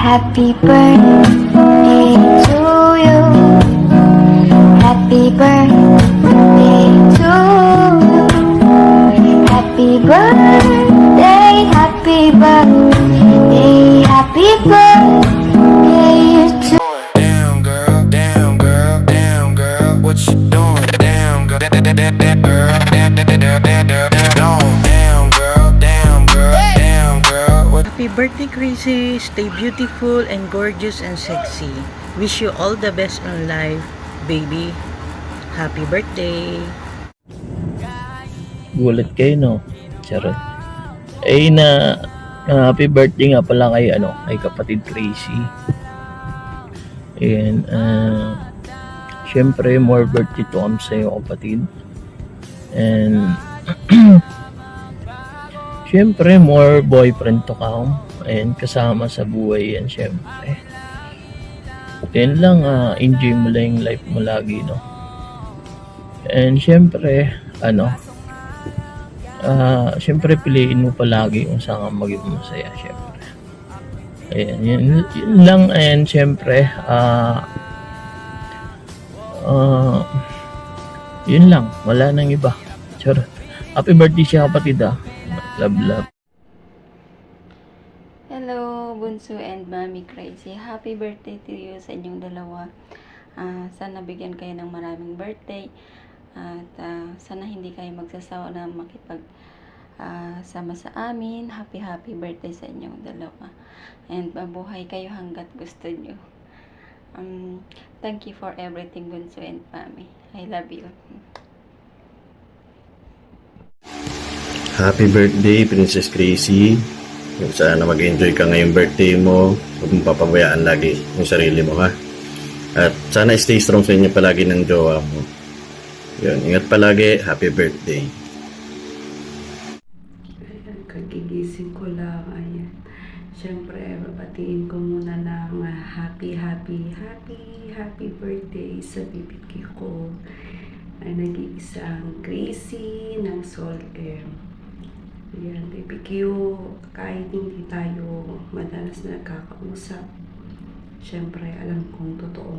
Happy birthday to you. Happy birthday to you. Happy birthday, happy birthday, happy birthday to you. Damn girl, damn girl, damn girl, what you doing? Damn girl, damn girl, damn girl, damn girl, damn girl, what? Happy birthday, Crazy. Stay beautiful and gorgeous and sexy. Wish you all the best in life, baby. Happy birthday. Gulat kayo, no? Charot. Happy birthday nga pala kay kapatid Crazy. And, syempre, more birthday to come sa'yo, kapatid. And, syempre, more boyfriend to come. And, kasama sa buhay yan, syempre. Yan lang, enjoy mo lang yung life mo lagi, no? And, syempre, syempre piliin mo palagi kung saan ka maging masaya, syempre. Ayan, yun lang. And syempre yun lang, wala nang iba. Charot. Happy birthday siya, kapatid. Love, love. Hello, Bunso and Mami Crazy. Happy birthday to you sa inyong dalawa. Sana bigyan kayo ng maraming birthday. At sana hindi kayo magsasawa na makipag sama sa amin. Happy birthday sa inyong dalawa. And mabuhay kayo hanggat gusto nyo. Thank you for everything, Bunso and Mami. I love you. Happy birthday, Princess Crazy. Sana mag-enjoy ka ngayong birthday mo. Huwag mong papabayaan lagi yung sarili mo, ha? At sana stay strong sa inyo palagi ng jowa mo. Yun, ingat palagi. Happy birthday. Ayan, kagigising ko lang. Ayan. Siyempre, babatiin ko muna ng happy birthday sa bibigay ko. Ay nag-iisang Crazy ng Soul M. Ayan, bibigay kahit hindi tayo madalas na nagkakausap. Siyempre, alam kong totoo.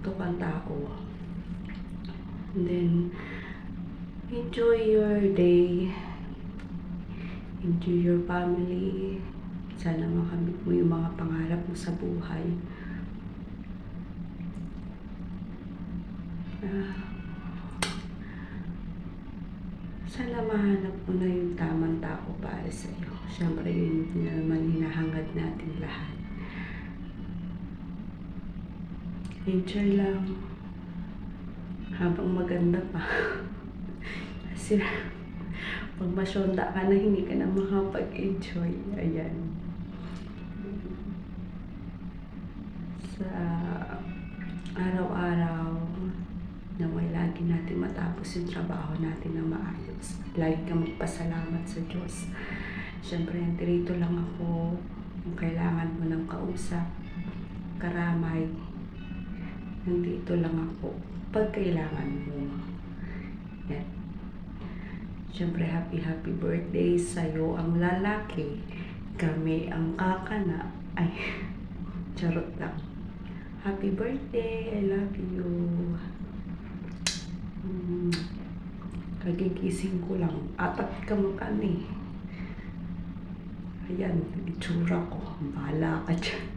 Ito kang tao. And then, enjoy your day. Enjoy your family. Sana makamit mo yung mga pangarap mo sa buhay. Sana mahanap mo na yung tamang tao para sa iyo. Siyempre, yun naman hinahangad natin lahat. Enjoy lang. Habang maganda pa. Kasi, pag masyonda ka na, hindi ka na makapag-enjoy. Ayan. Sa araw-araw, naway lagi natin matapos yung trabaho natin na maayos. Lagi kang magpasalamat sa Diyos. Siyempre, nandito lang ako kung kailangan mo ng kausap, karamay. Nandito lang ako pag kailangan mo. Yan. Siyempre, happy birthday sa'yo ang lalaki. Kami ang kakana. Ay, charot lang. Happy birthday. I love you. Kagigising ko lang. Atat ka makan eh. Ayan, itsura ko. Bahala ka dyan.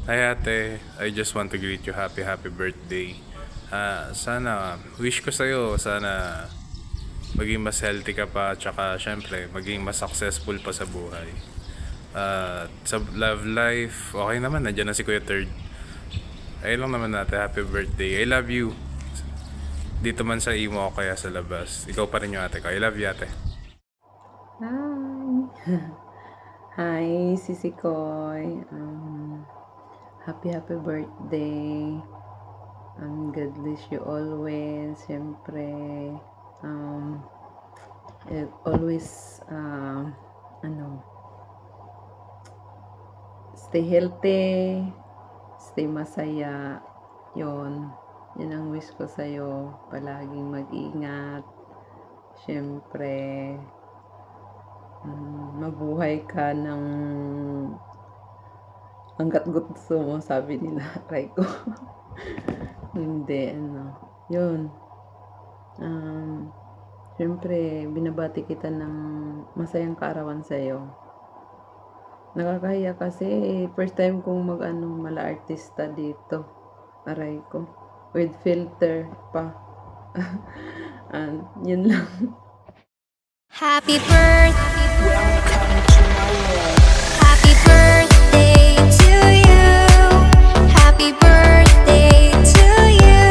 Hi ate, I just want to greet you happy birthday. Sana, wish ko sa'yo, sana maging mas healthy ka pa, tsaka syempre, maging mas successful pa sa buhay. Sa love life, okay naman, nandiyan na si Kuya Third. Ayun lang naman natin, happy birthday. I love you. Dito man sa imo o kaya sa labas. Ikaw pa rin yung ate ko. I love you ate. Hi! Hi, Sisi Koy. Happy birthday. God bless you always. Siyempre, always, stay healthy, stay masaya. Yun ang wish ko sa'yo. Palaging mag-ingat. Siyempre, Mabuhay ka ng hangga't gusto mo, sabi nila. Aray ko. Hindi, yun. Siyempre, binabati kita ng masayang kaarawan sa'yo. Nakakahiya kasi, first time kong mala-artista dito. Aray ko. With filter pa. Yun lang. Happy birthday. Happy birthday to you. Happy birthday to you.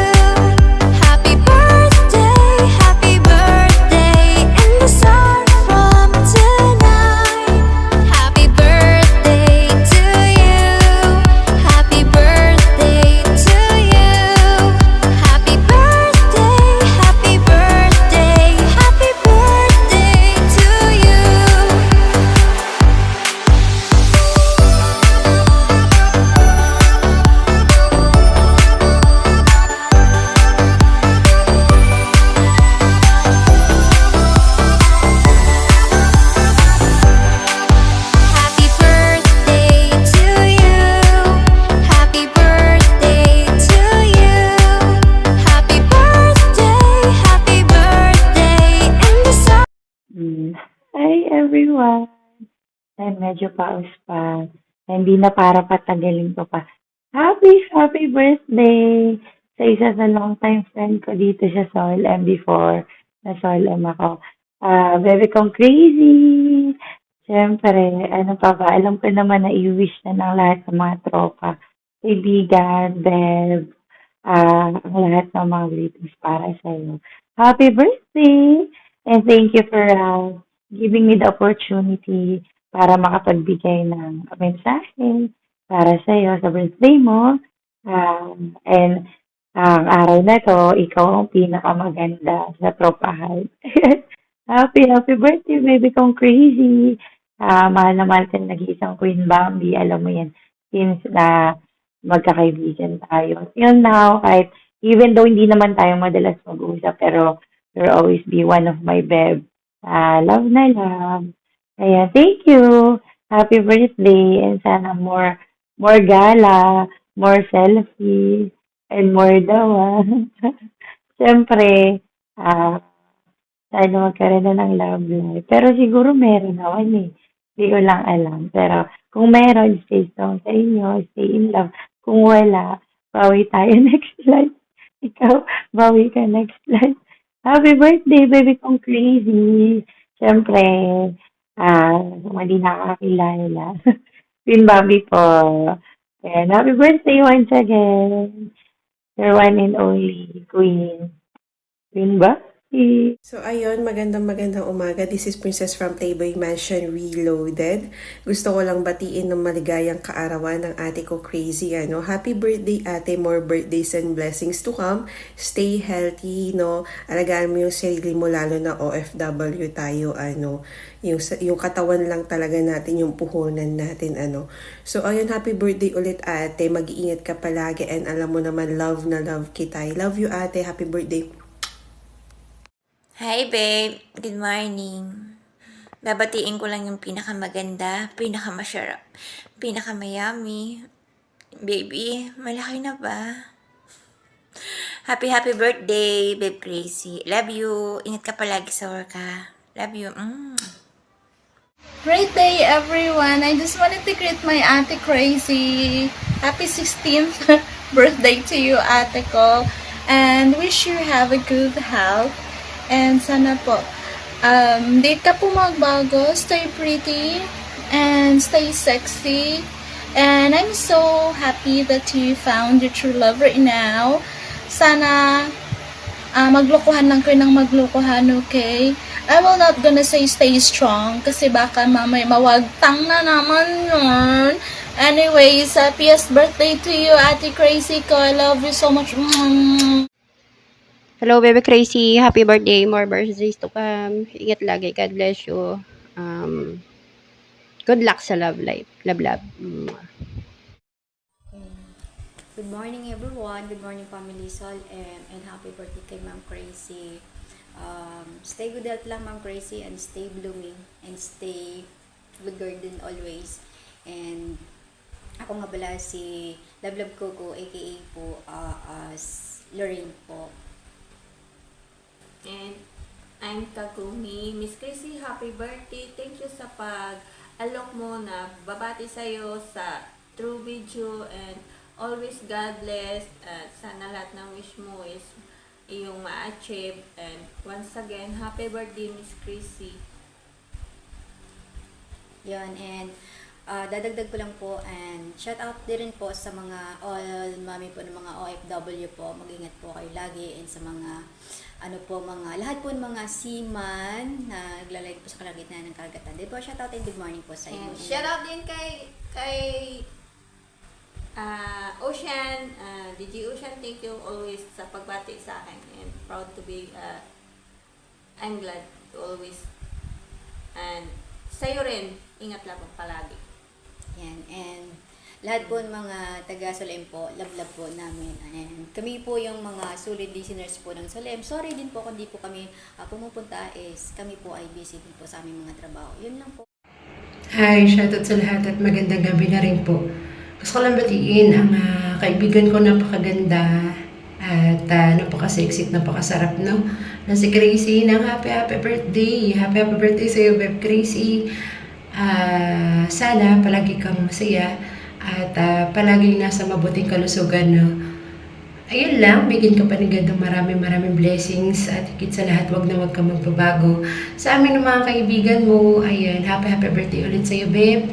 Happy birthday, happy birthday. And the sun from tonight. Happy birthday to you. Happy birthday to you. Happy birthday, happy birthday. Happy birthday to you. Happy birthday to you. Happy birthday to you. Happy birthday, and the sun. Hi everyone! Ay, medyo paus pa. Hindi na para patagalin ko pa. Happy birthday! Sa isa sa long time friend ko dito sa Sol M before. Na Sol M ako. Baby kong crazy! Siyempre, ano pa ba? Alam ko naman na i-wish na ng lahat ng mga tropa, kaibigan, Bev, ang lahat ng mga greetings para sa iyo. Happy birthday! And thank you for giving me the opportunity para makapagbigay ng mensahe para sa iyo sa birthday mo. And ang araw na to, ikaw ang pinakamaganda sa tropahan. Happy birthday, baby kong crazy. Mahal na mahal ka na nag-iisang Queen Bambi. Alam mo yan, since na magkakaibigan tayo. Till now, kahit even though hindi naman tayo madalas mag-usap, pero you'll always be one of my Bev. Love na love. Kaya thank you. Happy birthday. And sana more gala, more selfies, and more dawa. Siyempre, sana magkaroon na ng love life. Pero siguro meron naman eh. Hindi ko lang alam. Pero kung meron, stay strong sa inyo. Stay in love. Kung wala, bawi tayo next life. Ikaw, bawi ka next life. Happy birthday, baby kong crazy. Siyempre, hindi nakakilala. Queen Bobby po. And happy birthday once again. Your one and only Queen. Queen Bobby. So ayun, magandang umaga. This is Princess from Playboy Mansion Reloaded. Gusto ko lang batiin ng maligayang kaarawan ng ate ko Crazy. Happy birthday ate, more birthdays and blessings to come. Stay healthy, alagaan mo yung sarili mo, lalo na OFW tayo, yung katawan lang talaga natin, yung puhunan natin, So ayun, happy birthday ulit ate. Mag-iingat ka palagi and alam mo naman, love na love kita. I love you ate. Happy birthday. Hi babe, good morning. Babatiin ko lang yung pinakamaganda, pinakamasarap, pinakamayami. Baby, malaki na ba? Happy birthday, babe Crazy. Love you. Ingat ka palagi sa work ha. Love you. Great day, everyone. I just wanted to greet my ate Crazy. Happy 16th birthday to you, ate ko. And wish you have a good health. And sana po, di ka po magbago. Stay pretty and stay sexy. And I'm so happy that you found your true love right now. Sana maglokohan lang kayo ng maglokohan, okay? I will not gonna say stay strong kasi baka mamay mawagtang na naman yun. Anyways, happiest birthday to you, Ate Crazy ko. I love you so much. Hello, baby Crazy. Happy birthday. More birthdays to come. Ingat lagi. God bless you. Good luck sa love life. Love. Good morning everyone. Good morning family Sol and happy birthday kay Ma'am Crazy. Stay good health lang, Ma'am Crazy, and stay blooming, and stay good garden always. And ako nga pala si Love Coco, aka po Lorraine po. And I'm Takumi. Miss Crazy, happy birthday. Thank you sa pag-alok mo na babati sa'yo sa True Video, and always God bless. At sana lahat ng wish mo is iyong ma-achieve. And once again, happy birthday, Miss Crazy. Yun, and dadagdag ko lang po, and shout out din rin po sa mga all mami po ng mga OFW po. Mag-ingat po kayo lagi, and sa mga lahat po ng mga seaman na naglalagay po sa kalagitnaan ng karagatan. Din po, shout out and good morning po sa inyo. And shout out din kay Ocean, DJ Ocean, thank you always sa pagbati sa akin, and proud to be, I'm glad to always, and sa'yo rin, ingat lang po palagi. Yan, and lahat po ng mga taga-Solem po, love po namin. And kami po yung mga solid listeners po ng Solem. Sorry din po kung di po kami pumupunta, is kami po ay busy din po sa aming mga trabaho. Yun lang po. Hi, shoutout sa lahat at magandang gabi na rin po. Gusto ko lang batiin ang kaibigan ko, napakaganda at napaka-sexy at napakasarap, no? Na si Crazy ng happy birthday. Happy birthday sa iyo, Beb Crazy. Sana palagi kang masaya at palagi nasa mabuting kalusugan, no? Ayun lang, bigyan ka pa ni God ng maraming blessings, at higit sa lahat, wag kang magbabago. Sa amin ng mga kaibigan mo, ayan, happy birthday ulit sa iyo, babe.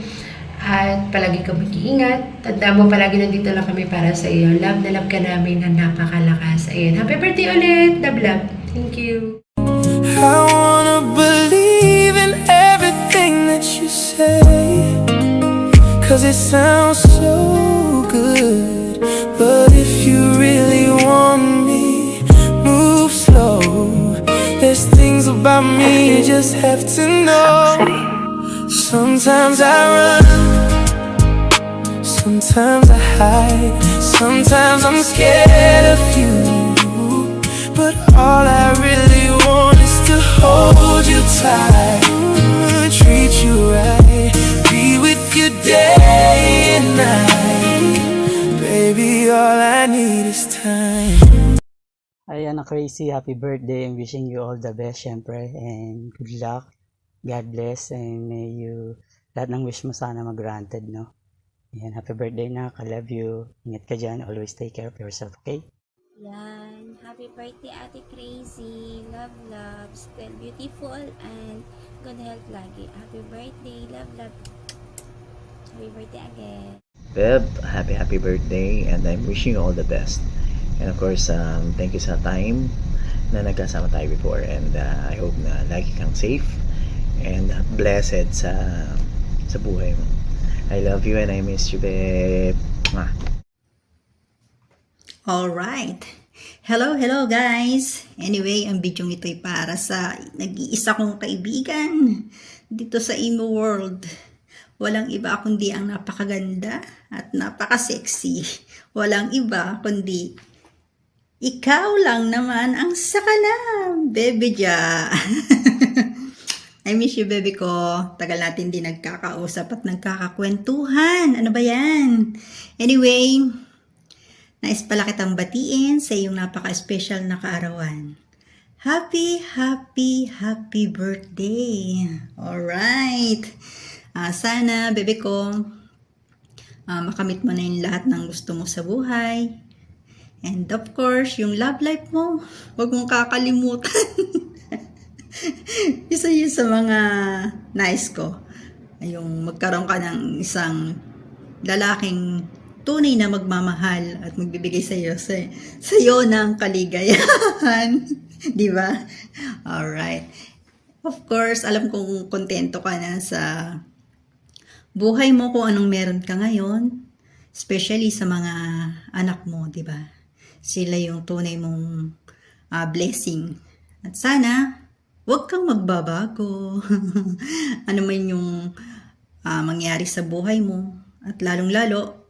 At palagi kang mag-iingat. Tanda mo, palagi nandito lang kami para sa iyo. Love na love ka namin na napakalakas. Ayan, happy birthday ulit. Love. Thank you. I wanna believe in everything that you say, 'cause it sounds so good. But if you really want me, move slow. There's things about me you just have to know. Sometimes I run, sometimes I hide, sometimes I'm scared of you. But all I really want is to hold you tight, treat you right, be with you day and night. Baby, all I need is time. Ayan na Crazy, happy birthday. I'm wishing you all the best, syempre, and good luck. God bless, and may you, lahat ng wish mo sana mag-granted, no? Ayan, happy birthday na, I love you. Ingat ka dyan, always take care of yourself, okay? Yan. Happy birthday, Ate Crazy. Love. Still beautiful and good health lagi. Happy birthday. Love. Happy birthday again. Beb, happy birthday, and I'm wishing you all the best. And of course, thank you sa time na nagkasama tayo before, and I hope na lagi kang safe and blessed sa buhay mo. I love you and I miss you, babe. Mwah. Alright. Hello guys. Anyway, ang video ito ay para sa nag-iisa kong kaibigan dito sa Imo World. Walang iba kundi ang napakaganda at napaka-sexy. Walang iba kundi ikaw lang naman ang sakalam, Baby Ja. I miss you, baby ko. Tagal natin din nagkakausap at nagkakakwentuhan. Ano ba yan? Anyway, nais pala kitang batiin sa iyong napaka-special na kaarawan. Happy birthday! Alright! Sana, bebe ko, makamit mo na yung lahat ng gusto mo sa buhay. And of course, yung love life mo, huwag mong kakalimutan. Isa yun sa mga nice ko. Yung magkaroon ka ng isang lalaking tunay na magmamahal at magbibigay sa iyo ng kaligayahan. Di ba? Alright. Of course, alam kong kontento ka na sa buhay mo kung anong meron ka ngayon. Especially sa mga anak mo, di ba? Sila yung tunay mong blessing. At sana, huwag kang magbabago. Ano man yung mangyari sa buhay mo. At lalong-lalo,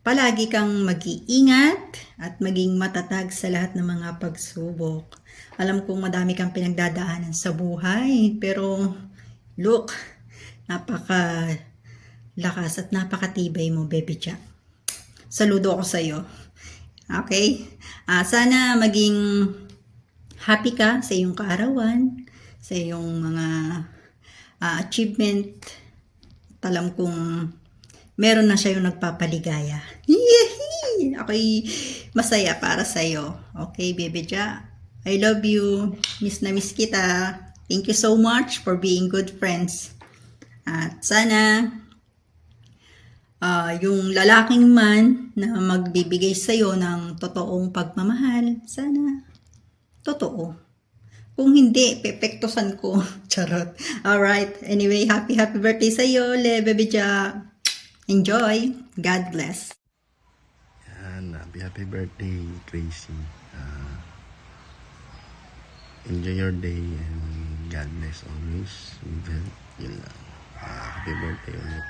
palagi kang mag-iingat at maging matatag sa lahat ng mga pagsubok. Alam kong madami kang pinagdadaanan sa buhay, pero look, napaka lakas at napakatibay mo, baby Jack. Saludo ako sa iyo. Okay? Sana maging happy ka sa iyong kaarawan, sa iyong mga achievement. At alam kong meron na siya yung nagpapaligaya. Yehey! Ako'y masaya para sa iyo. Okay, baby Ja? I love you. Miss na miss kita. Thank you so much for being good friends. At sana yung lalaking man na magbibigay sa'yo ng totoong pagmamahal, sana totoo. Kung hindi, pepektosan ko. Charot. Alright. Anyway, happy birthday sa'yo, baby Ja. Enjoy. God bless. Yan, happy birthday, Crazy. Enjoy your day and God bless always. Yun lang. Happy birthday ulit.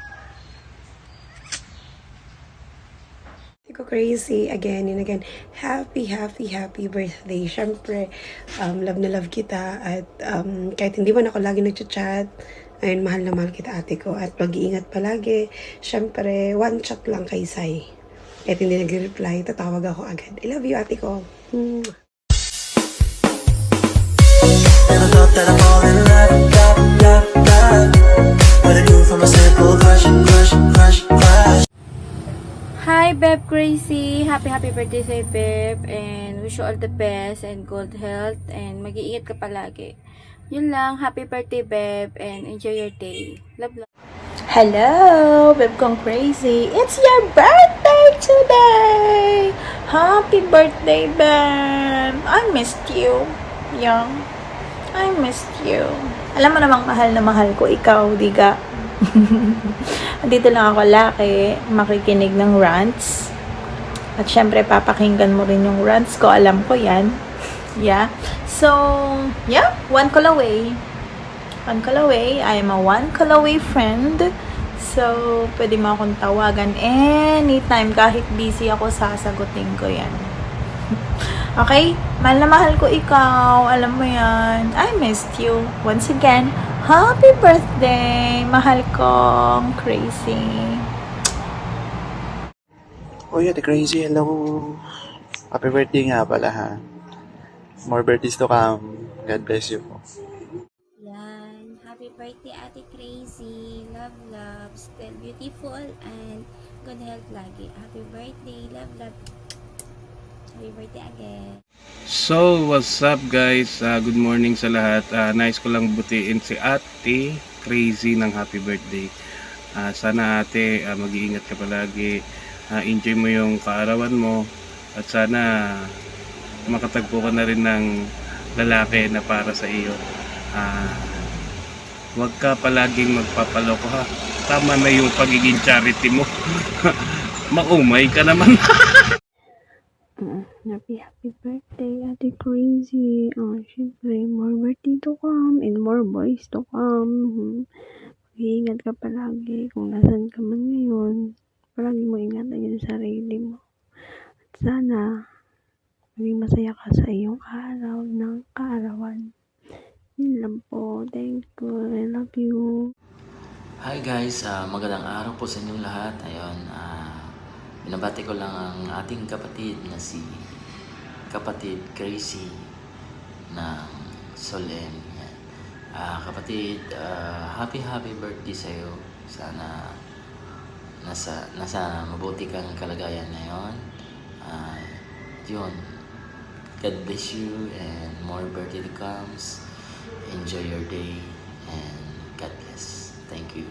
Ko Crazy, again and again, happy birthday. Syempre, love na love kita at kahit hindi man ako lagi nagchat-chat, ayun, mahal na mahal kita ate ko at mag-iingat palagi. Syempre, one chat lang kay Sai. Kahit hindi nagre-reply, tatawag ako agad. I love you ate ko. Never thought that I'd fall in love. What I do from a simple crush. Hi, Beb Crazy! Happy birthday sa'yo, Beb. And wish you all the best and good health. And mag-iingat ka palagi. Yun lang. Happy birthday, Beb. And enjoy your day. Love, love. Hello, Beb Kong Crazy. It's your birthday today. Happy birthday, Beb. I missed you. Young. I missed you. Alam mo namang mahal na mahal ko ikaw, diga. Dito lang ako laki, makikinig ng rants. At syempre, papakinggan mo rin yung rants ko. Alam ko yan. Yeah. So, yeah. One call away. One call away. I am a one call away friend. So, pwede mo akong tawagan anytime. Kahit busy ako, sasagutin ko yan. Okay? Mahal na mahal ko ikaw. Alam mo yan. I missed you. Once again, happy birthday, mahal kong Crazy. Uy, Ate Crazy, hello. Happy birthday nga pala, ha. More birthdays to come. God bless you po. Yan. Happy birthday, Ate Crazy. Love, love. Still beautiful and good health lagi. Happy birthday. Love, love. Happy birthday again. So, what's up guys? Good morning sa lahat. Nice ko lang butiin si Ate Crazy ng happy birthday. Sana ate, mag-iingat ka palagi. Enjoy mo yung kaarawan mo. At sana makatagpo ka na rin ng lalaki na para sa iyo. Huwag ka palaging magpapaloko, ha. Tama na yung pagiging charity mo. Maumay ka naman. Happy birthday, Ate Crazy. Syempre, more birthday to come and more boys to come. Mag-iingat ka palagi kung nasan ka man ngayon. Palagi mo ingatan yung sarili mo. At sana, maging masaya ka sa iyong araw ng kaarawan. Yun lang po. Thank you. I love you. Hi guys, magandang araw po sa inyong lahat. Ayun, binabati ko lang ang ating kapatid na si Kapatid Crazy ng Solen. Yan. Kapatid, happy birthday sa'yo. Sana nasa mabuti kang kalagayan ngayon. Yun. God bless you and more birthday to comes. Enjoy your day and God bless. Thank you.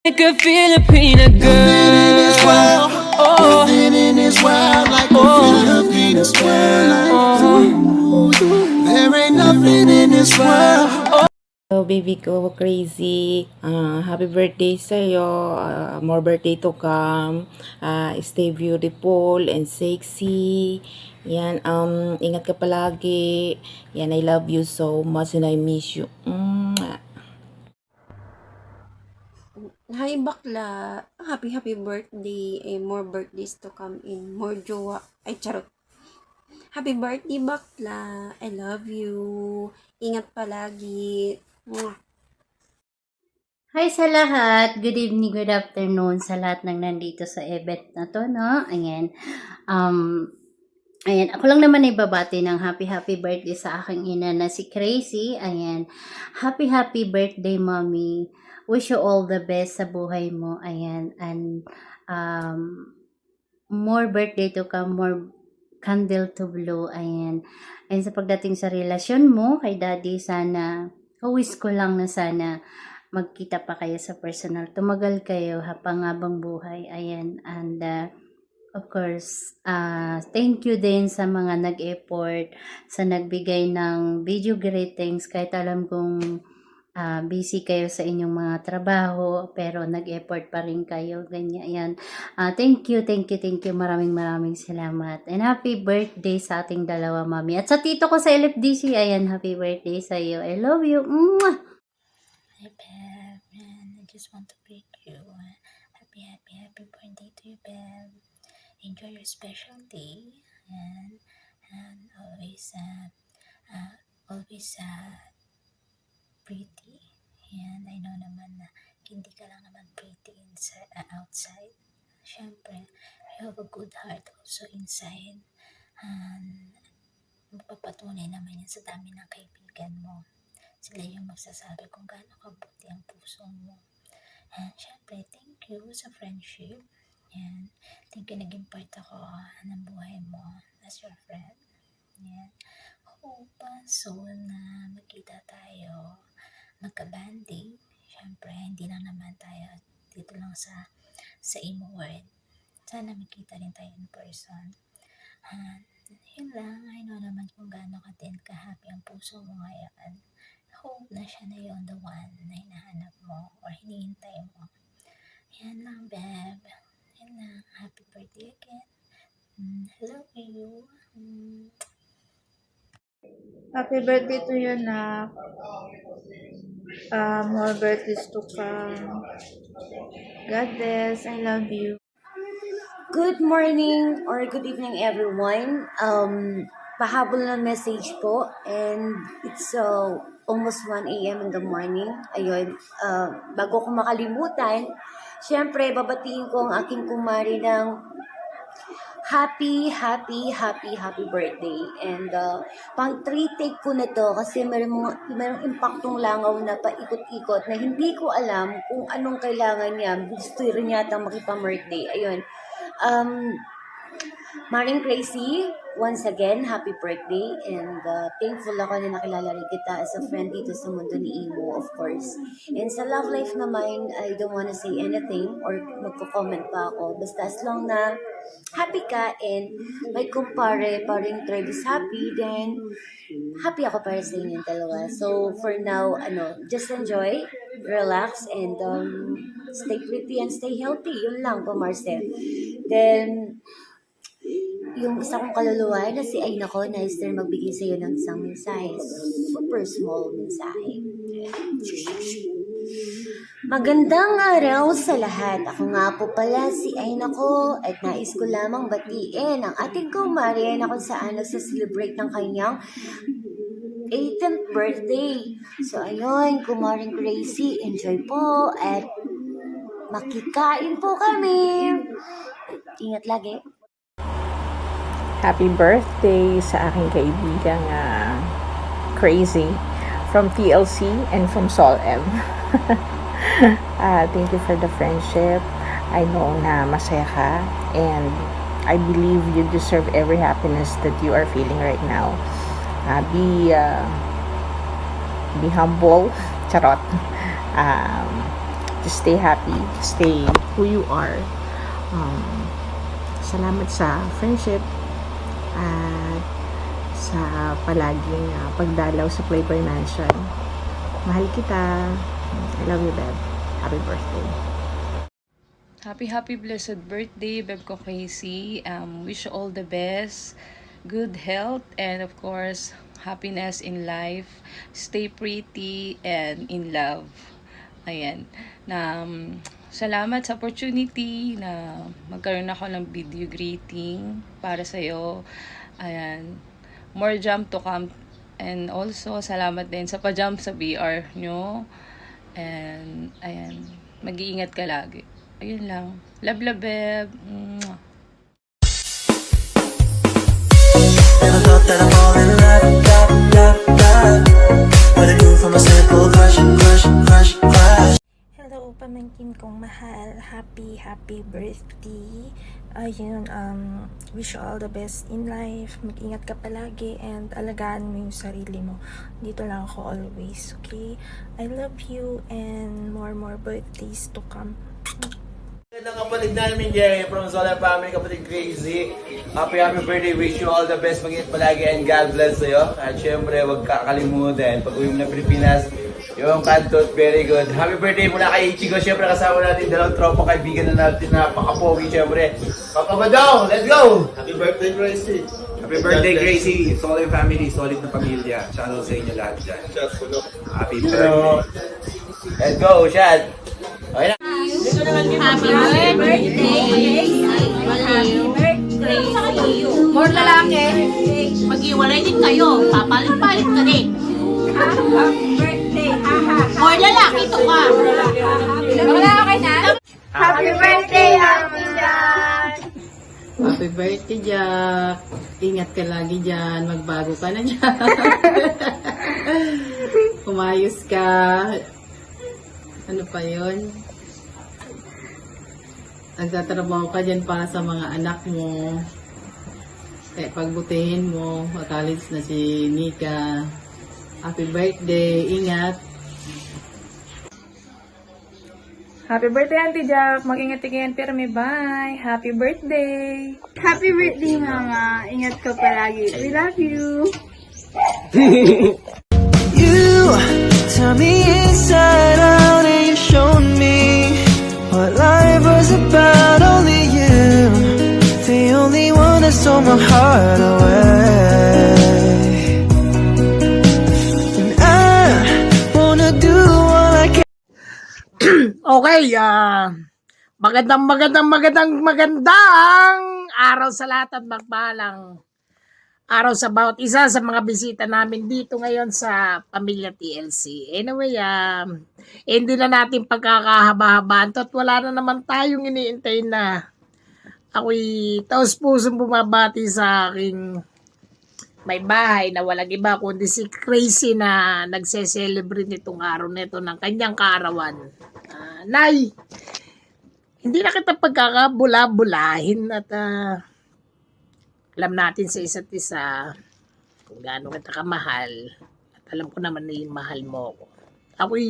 Like a Filipina girl, living in this world like a Filipina world. There ain't nothing in this world. Hello, baby ko, Crazy. Happy birthday sa'yo. More birthday to come. Stay beautiful and sexy. Yan, ingat ka palagi. Yan, I love you so much and I miss you. Hi bakla, happy birthday and more birthdays to come in, more jowa, ay charot. Happy birthday bakla, I love you, ingat palagi. Mwah. Hi sa lahat! Good evening, good afternoon sa lahat ng nandito sa event na to, no? Ayan. Ayan, ako lang naman ay babati ng happy birthday sa aking ina na si Crazy. Ayan. Happy birthday, mommy. Wish you all the best sa buhay mo. Ayan. And more birthday to come, more candle to blow. Ayan. And sa pagdating sa relasyon mo kay daddy, sana, wish ko lang na sana magkita pa kayo sa personal. Tumagal kayo pangabang buhay. Ayan. And of course, thank you din sa mga nag-effort, sa nagbigay ng video greetings, kahit alam kong busy kayo sa inyong mga trabaho, pero nag-effort pa rin kayo, ganyan. Thank you, maraming salamat. And happy birthday sa ating dalawa, mami. At sa tito ko sa LFDC, ayan, happy birthday sa iyo. I love you. Mwah! Hi, Bev, and I just want to greet you. Happy birthday to you, Bev. Enjoy your special day, and always pretty. And I know naman na hindi ka lang naman pretty inside, outside. Syempre, you have a good heart also inside. And mapapatunay naman yan sa dami ng kaibigan mo. Sila yung magsasabi kung gaano kabuti ang puso mo. And syempre, thank you sa friendship. And thank you, naging part ako ng buhay mo as your friend. And hope soon na magkita tayo, magka-banding. Syempre, hindi lang naman tayo dito lang sa imo world. Sana magkita rin tayo in person. And yun lang, I know naman kung gaano ka-happy ang puso mo ngayon. Hope na siya na yun, the one na hinahanap mo or hinihintay mo. Yan lang, Beb. Yan lang. Happy birthday again. Love you. Happy birthday to you, na more birthdays to come. God bless. I love you. Good morning or good evening everyone. Pahabol na message po and it's almost 1 a.m. in the morning. Ayun, bago ko makalimutan, syempre babatiin ko ang aking kumari ng happy birthday. And pang 3 take ko na to kasi merong impaktong langaw na paikot-ikot na hindi ko alam kung anong kailangan niya. Gusto rin yata makipang-birthday. Ayun. Maring Crazy, once again, happy birthday. And thankful ako na nakilala rin kita as a friend dito sa mundo ni Imo, of course. And sa love life naman, I don't wanna say anything or magko-comment pa ako. Basta as long na happy ka and may kumpare pa rin Travis happy, then happy ako para sa inyong dalawa. So for now, just enjoy, relax, and stay pretty and stay healthy. Yun lang po, Marcel. Then, yung isa kong kaluluwa na si Ay Nako, nais rin magbigay sa iyo ng isang mensahe. Super small mensahe. Magandang araw sa lahat. Ako nga po pala si Ay Nako at nais ko lamang batiin ang ating kumari na kung saan nagsa-celebrate ng kanyang 18th birthday. So ayun, kumaring Crazy, enjoy po at makikain po kami. Ingat lagi. Happy birthday sa aking kaibigang Crazy from TLC and from Sol M. Thank you for the friendship. I know na masaya ka and I believe you deserve every happiness that you are feeling right now. Be humble, charot. Just stay happy, stay who you are. Salamat sa friendship at sa palaging pagdalaw sa Playboy Mansion. Mahal kita. I love you, Beb. Happy birthday. Happy blessed birthday, Beb ko Casey. Wish you all the best, good health, and of course, happiness in life. Stay pretty and in love. Ayan. Na salamat sa opportunity na magkaroon ako ng video greeting para sa'yo. Ayan, more jump to come. And also, salamat din sa pa-jump sa BR nyo. And, ayan, mag-iingat ka lagi. Ayun lang. Love, love, beb. Mwah. Never thought that I'm all in love, love, love, love. What I do from a simple crush, crush, crush, crush. Hello, pamangkin kong mahal. Happy birthday. Ayun, wish you all the best in life. Mag-ingat ka palagi and alagaan mo yung sarili mo. Dito lang ako always, okay? I love you and more birthdays to come. Magandang kapatid namin, Jerry, from Solar Family, kapatid Crazy. Happy birthday, wish you all the best, mag-ingat palagi, and God bless sa'yo. At syempre, huwag kakalimutan, pag uwi mo na Pilipinas, yung kantot, very good. Happy birthday mula kay Ichigo, syempre kasama natin dalawang tropa kaibigan na natin, napaka-pogi, syempre. Papa Badong, let's go! Happy birthday, Gracie! Happy birthday, Gracie! Solid family, solid na pamilya. Shoutout sa inyo lahat dyan. Happy birthday! Let's go, Shad! Okay na. Happy birthday! More lalaki, mag-iwalay din kayo. Papalit-palit ka din. More lalaki, ito ka. Okay na? Happy birthday, Happy Jack! Happy birthday, Jack. Ingat ka lagi dyan. Magbago ka na dyan. Umayos ka. Ano pa yun? Nagtatrabaho ka dyan para sa mga anak mo. Kaya pagbutihin mo. College na si Nika. Happy birthday. Ingat. Happy birthday, Auntie Jack. Mag-ingat again, Pirmi. Bye. Happy birthday. Happy birthday, Mama. Ingat ka palagi. We love you. You turn me inside out and you showed me what life was about. Only you, the only one that stole my heart away. And I wanna do all I can. Okay, magandang araw sa lahat at magpalang araw sa bawat isa sa mga bisita namin dito ngayon sa Pamilya TLC. Anyway, hindi na natin pagkakahaba-habaan at wala na naman tayong iniintay na ako'y taos-pusong bumabati sa aking may bahay na walang iba kundi si Crazy na nagse-celebrate nitong araw nito ng kanyang kaarawan. Nay, hindi na kita pagkakabula-bulahin at alam natin sa isa't isa kung gaano kita kamahal at alam ko naman na yung mahal mo ko. Ako'y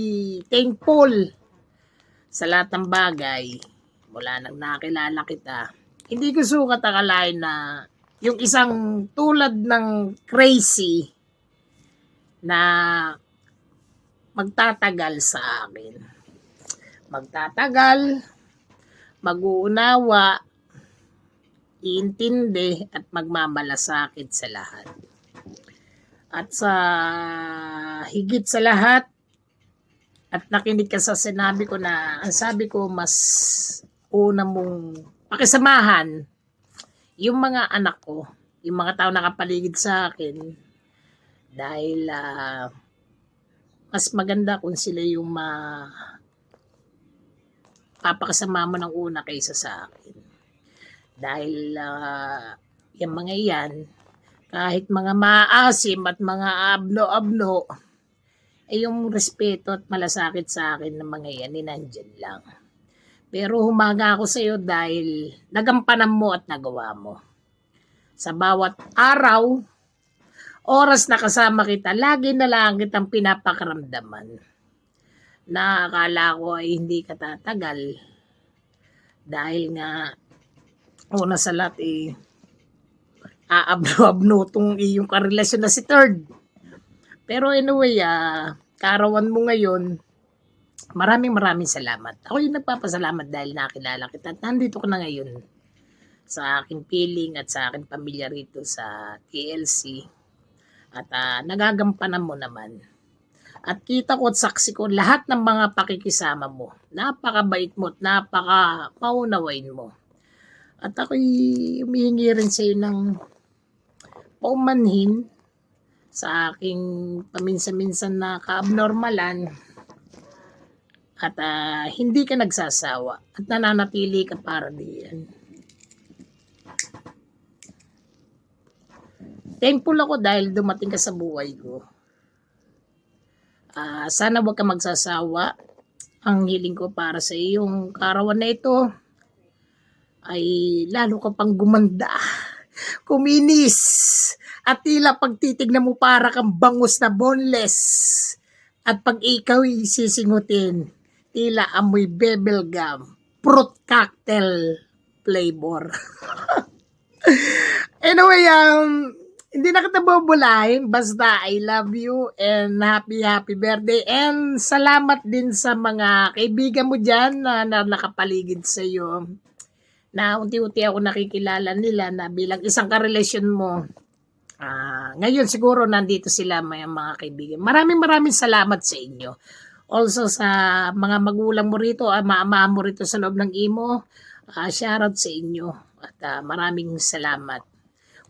thankful sa lahat ng bagay mula nang nakilala kita. Hindi ko sukat akalain na yung isang tulad ng Crazy na magtatagal sa akin. Magtatagal, mag-uunawa, iintindi at magmamalasakit sa lahat. At sa higit sa lahat, at nakinig ka sa sinabi ko na, ang sabi ko mas una mong pakisamahan yung mga anak ko, yung mga tao nakapaligid sa akin, dahil mas maganda kung sila yung papakasama mo ng una kaysa sa akin. Dahil yung mga yan, kahit mga maasim at mga abno-abno, ay yung respeto at malasakit sa akin ng mga yan, nandyan lang. Pero humaga ako sa iyo dahil nagampanan mo at nagawa mo. Sa bawat araw, oras na kasama kita, lagi na lang kitang pinapakaramdaman. Na akala ko ay hindi ka tatagal. Dahil nga, una sa lahat aabno-abno tong iyong karelasyon na si Third. Pero anyway, kaarawan mo ngayon, maraming salamat. Ako yung nagpapasalamat dahil nakilala kita at nandito ko na ngayon sa aking feeling at sa aking pamilya rito sa TLC. At nagagampanan mo naman. At kita ko at saksi ko lahat ng mga pakikisama mo. Napakabait mo at napaka-paunawain mo. At ako'y humihingi rin sa iyo ng paumanhin sa aking paminsan-minsan na kaabnormalan. At hindi ka nagsasawa at nananatili ka para diyan. Thankful ako dahil dumating ka sa buhay ko. Sana wag ka magsasawa. Ang hiling ko para sa iyong karawan na ito ay lalo ka pang gumanda, kuminis, at tila pagtitignan mo para kang bangus na boneless. At pag ikaw isisingutin, tila amoy bubble gum, fruit cocktail flavor. Anyway, hindi na kita bubulahin, basta I love you and happy birthday. And salamat din sa mga kaibigan mo dyan na nakapaligid sa iyo. Na unti-unti ako nakikilala nila na bilang isang karelasyon mo. Ngayon siguro nandito sila may mga kaibigan. Maraming salamat sa inyo. Also sa mga magulang mo rito, ama mo rito sa loob ng imo, shoutout sa inyo. At maraming salamat.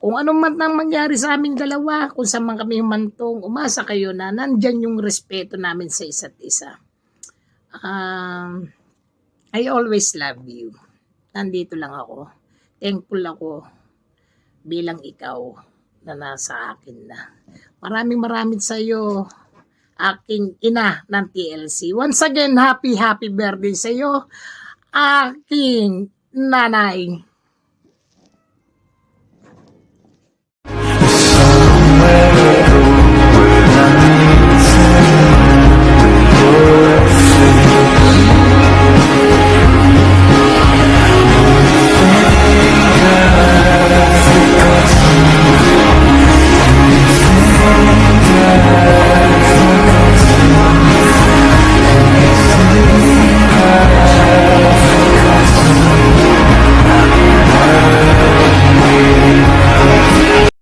Kung anong man nang mangyari sa aming dalawa, kung saan man kami humantong, umasa kayo na nandyan yung respeto namin sa isa't isa. I always love you. Nandito lang ako. Thankful ako bilang ikaw na nasa akin na. Maraming sa iyo, aking ina ng TLC. Once again, happy birthday sa iyo, aking nanay.